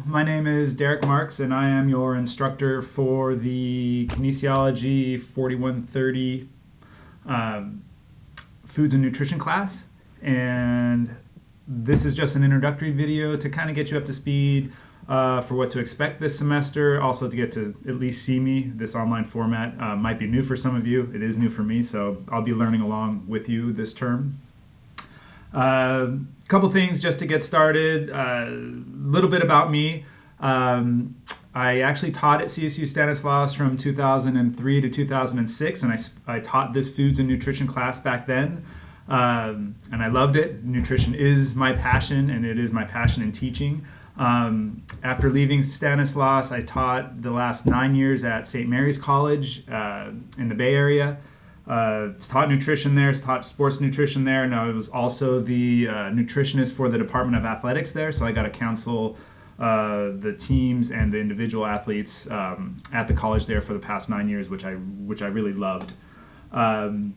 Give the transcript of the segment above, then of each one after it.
my name is Derek Marks, and I am your instructor for the Kinesiology 4130 Foods and Nutrition class. And this is just an introductory video to kind of get you up to speed for what to expect this semester, also to get to at least see me. This online format might be new for some of you. It is new for me, so I'll be learning along with you this term. Couple things just to get started. A little bit about me. I actually taught at CSU Stanislaus from 2003 to 2006, and I taught this foods and nutrition class back then. And I loved it. Nutrition is my passion, and it is my passion in teaching. After leaving Stanislaus, I taught the last 9 years at St. Mary's College in the Bay Area. Taught nutrition there, taught sports nutrition there, and I was also the nutritionist for the Department of Athletics there, so I got to counsel the teams and the individual athletes at the college there for the past 9 years, which I really loved. And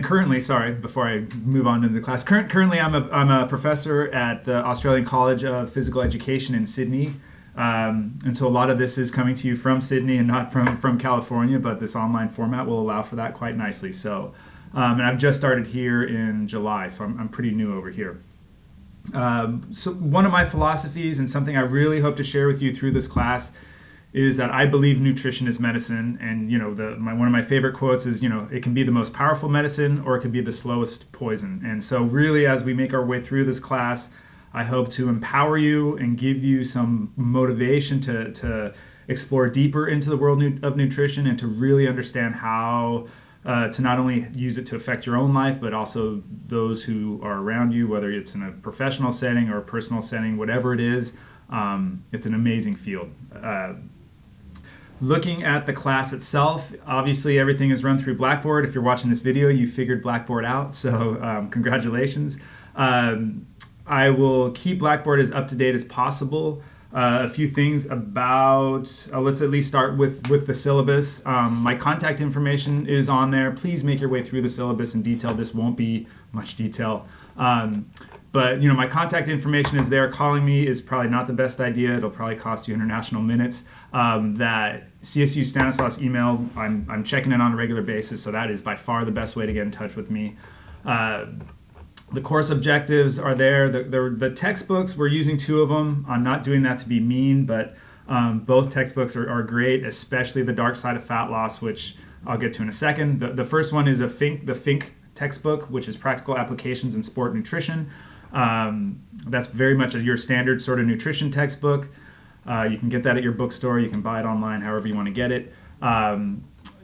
currently, sorry, before I move on to the class, currently I'm a professor at the Australian College of Physical Education in Sydney. And so a lot of this is coming to you from Sydney and not from California, but this online format will allow for that quite nicely. So, and I've just started here in July, so I'm pretty new over here. So one of my philosophies and something I really hope to share with you through this class is that I believe nutrition is medicine. And, one of my favorite quotes is, it can be the most powerful medicine or it can be the slowest poison. And so really, as we make our way through this class, I hope to empower you and give you some motivation to explore deeper into the world of nutrition and to really understand how to not only use it to affect your own life, but also those who are around you, whether it's in a professional setting or a personal setting, whatever it is. It's an amazing field. Looking at the class itself, obviously everything is run through Blackboard. If you're watching this video, you figured Blackboard out, so congratulations. I will keep Blackboard as up to date as possible. A few things about, let's at least start with the syllabus. My contact information is on there. Please make your way through the syllabus in detail. This won't be much detail. But my contact information is there. Calling me is probably not the best idea. It'll probably cost you international minutes. That CSU Stanislaus email, I'm checking it on a regular basis, so that is by far the best way to get in touch with me. The course objectives are there. The textbooks, we're using 2 of them. I'm not doing that to be mean, but both textbooks are great, especially The Dark Side of Fat Loss, which I'll get to in a second. The first one is the Fink textbook, which is Practical Applications in Sport Nutrition. That's very much your standard sort of nutrition textbook. You can get that at your bookstore. You can buy it online, however you want to get it.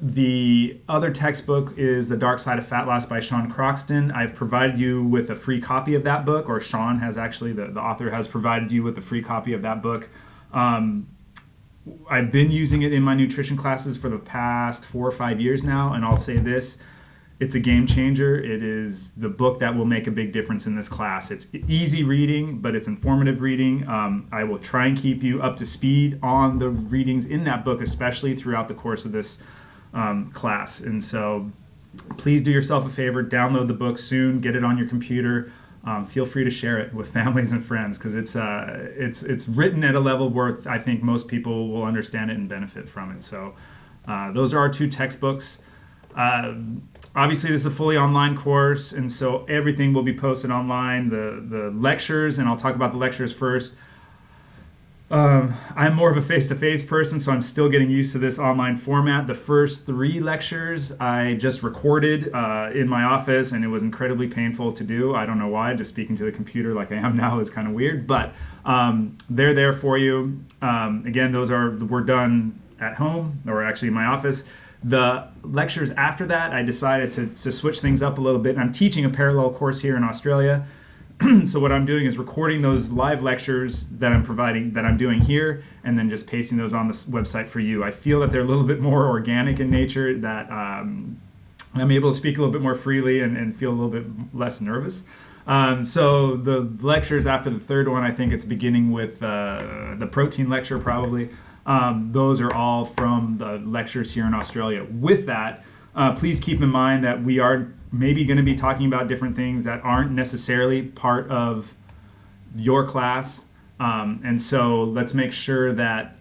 The other textbook is The Dark Side of Fat Loss by Sean Croxton. I've provided you with a free copy of that book, or Sean has actually, the author has provided you with a free copy of that book. I've been using it in my nutrition classes for the past 4 or 5 years now, and I'll say this, it's a game changer. It is the book that will make a big difference in this class. It's easy reading, but it's informative reading. I will try and keep you up to speed on the readings in that book, especially throughout the course of this class. And so please do yourself a favor, download the book soon, get it on your computer. Feel free to share it with families and friends, because it's written at a level where I think most people will understand it and benefit from it. So those are our 2 textbooks. Obviously, this is a fully online course, and so everything will be posted online. The lectures, and I'll talk about the lectures first. I'm more of a face-to-face person, so I'm still getting used to this online format. The first 3 lectures I just recorded in my office, and it was incredibly painful to do. I don't know why. Just speaking to the computer like I am now is kind of weird, but they're there for you. Again, we're done at home, or actually in my office. The lectures after that, I decided to switch things up a little bit. And I'm teaching a parallel course here in Australia. So what I'm doing is recording those live lectures that I'm doing here, and then just pasting those on the website for you. I feel that they're a little bit more organic in nature, that I'm able to speak a little bit more freely and feel a little bit less nervous. So the lectures after the third one, I think it's beginning with the protein lecture probably. Those are all from the lectures here in Australia. With that, please keep in mind that we are maybe going to be talking about different things that aren't necessarily part of your class. And so let's make sure that,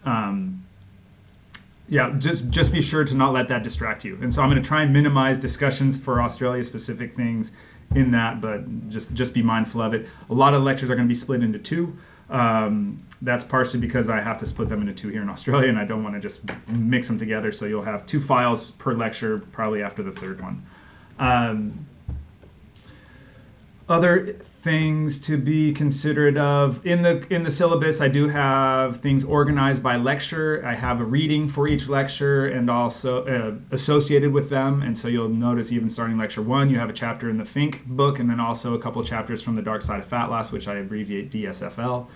just be sure to not let that distract you. And so I'm going to try and minimize discussions for Australia specific things in that, but just be mindful of it. A lot of lectures are going to be split into two. That's partially because I have to split them into two here in Australia, and I don't want to just mix them together. So you'll have 2 files per lecture, probably after the 3rd one. Other things to be considerate of in the syllabus, I do have things organized by lecture. I have a reading for each lecture and also associated with them. And so you'll notice even starting lecture 1, you have a chapter in the Fink book, and then also a couple of chapters from The Dark Side of Fat Loss, which I abbreviate DSFL.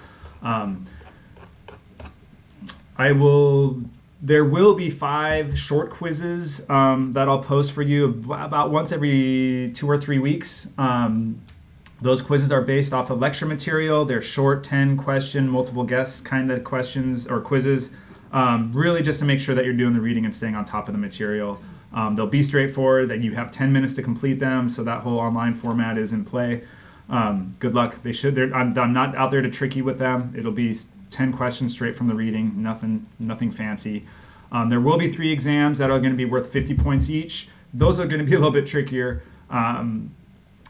There will be 5 short quizzes that I'll post for you about once every 2 or 3 weeks. Those quizzes are based off of lecture material. They're short 10-question, multiple guess kind of questions or quizzes, really just to make sure that you're doing the reading and staying on top of the material. They'll be straightforward, that you have 10 minutes to complete them, so that whole online format is in play. Good luck. I'm not out there to trick you with them. It'll be 10 questions straight from the reading, nothing fancy. There will be 3 exams that are going to be worth 50 points each. Those are going to be a little bit trickier.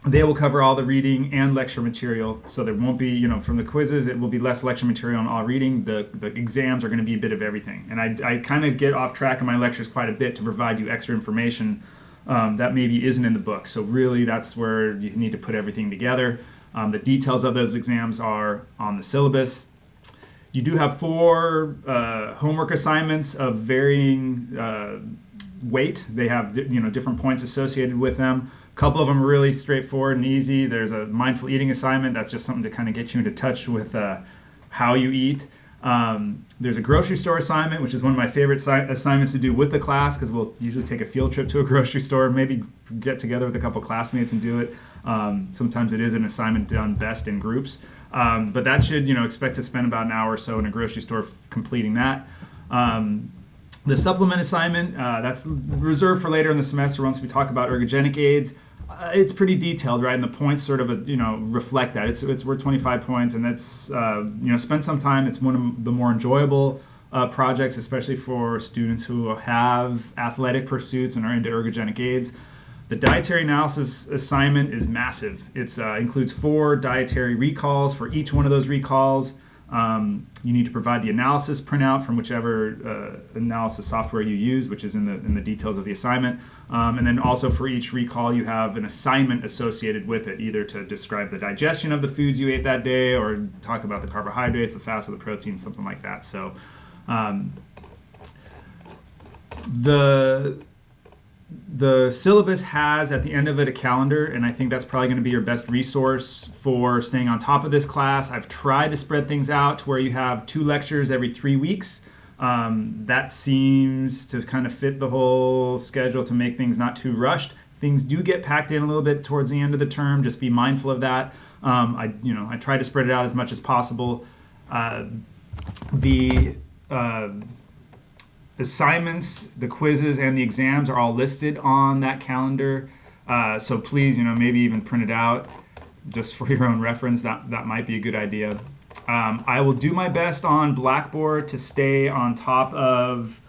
They will cover all the reading and lecture material, so there won't be, from the quizzes, it will be less lecture material and all reading. The exams are going to be a bit of everything. And I kind of get off track in my lectures quite a bit to provide you extra information that maybe isn't in the book. So really, that's where you need to put everything together. The details of those exams are on the syllabus. You do have 4 homework assignments of varying weight. They have different points associated with them. A couple of them are really straightforward and easy. There's a mindful eating assignment. That's just something to kind of get you into touch with how you eat. There's a grocery store assignment, which is one of my favorite assignments to do with the class, because we'll usually take a field trip to a grocery store, maybe get together with a couple classmates and do it. Sometimes it is an assignment done best in groups. But that should, expect to spend about an hour or so in a grocery store completing that. The supplement assignment, that's reserved for later in the semester once we talk about ergogenic aids. It's pretty detailed, right? And the points sort of, reflect that. It's worth 25 points, and that's, spend some time. It's one of the more enjoyable projects, especially for students who have athletic pursuits and are into ergogenic aids. The dietary analysis assignment is massive. It includes 4 dietary recalls. For each one of those recalls, you need to provide the analysis printout from whichever analysis software you use, which is in the details of the assignment. And then also for each recall, you have an assignment associated with it, either to describe the digestion of the foods you ate that day or talk about the carbohydrates, the fats, or the protein, something like that. So the syllabus has at the end of it a calendar, and I think that's probably going to be your best resource for staying on top of this class. I've tried to spread things out to where you have 2 lectures every 3 weeks. That seems to kind of fit the whole schedule to make things not too rushed. Things do get packed in a little bit towards the end of the term. Just be mindful of that. I try to spread it out as much as possible. The assignments, the quizzes, and the exams are all listed on that calendar. So please, maybe even print it out just for your own reference. That might be a good idea. I will do my best on Blackboard to stay on top of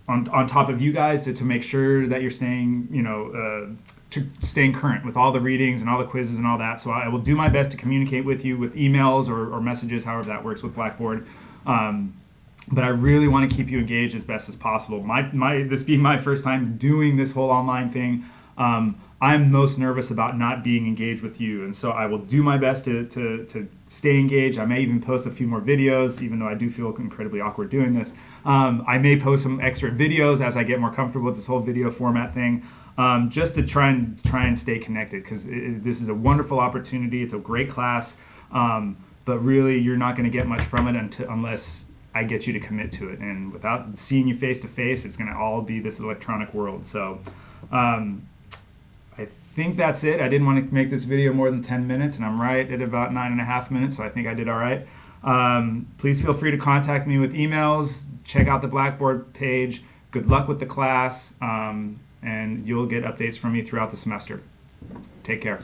on top of you guys to make sure that you're staying, staying current with all the readings and all the quizzes and all that. So I will do my best to communicate with you with emails or messages, however that works with Blackboard. But I really want to keep you engaged as best as possible. This being my first time doing this whole online thing, I'm most nervous about not being engaged with you. And so I will do my best to stay engaged. I may even post a few more videos, even though I do feel incredibly awkward doing this. I may post some extra videos as I get more comfortable with this whole video format thing, just to try and stay connected, because this is a wonderful opportunity. It's a great class, but really you're not going to get much from it unless I get you to commit to it. And without seeing you face to face, it's going to all be this electronic world. So I think that's it. I didn't want to make this video more than 10 minutes, and I'm right at about 9.5 minutes, so I think I did all right. Please feel free to contact me with emails. Check out the Blackboard page. Good luck with the class, and you'll get updates from me throughout the semester. Take care.